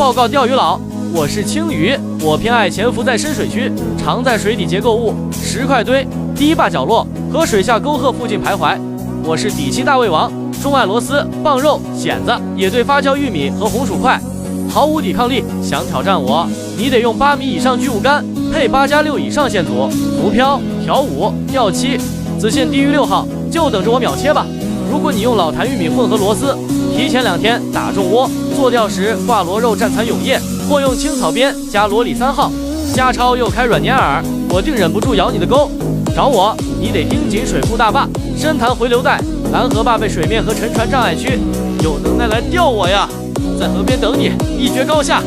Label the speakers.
Speaker 1: 报告钓鱼佬，我是青鱼，我偏爱潜伏在深水区，常在水底结构物、石块堆、堤坝角落和水下沟壑附近徘徊。我是底气大胃王，钟爱螺丝、棒肉、蚬子，也对发酵玉米和红薯块毫无抵抗力。想挑战我，你得用8米以上巨物杆，配8+6以上线组，浮漂、调5、钓7，子线低于6号，就等着我秒切吧。如果你用老坛玉米混合螺丝，提前2天打中窝，做钓时挂螺肉蘸蚕蛹液，或用青草边加罗里3号，虾超又开软黏饵，我定忍不住咬你的钩。找我，你得盯紧水库大坝、深潭回流带、蓝河坝被水面和沉船障碍区，有能耐来钓我呀！在河边等你，一决高下。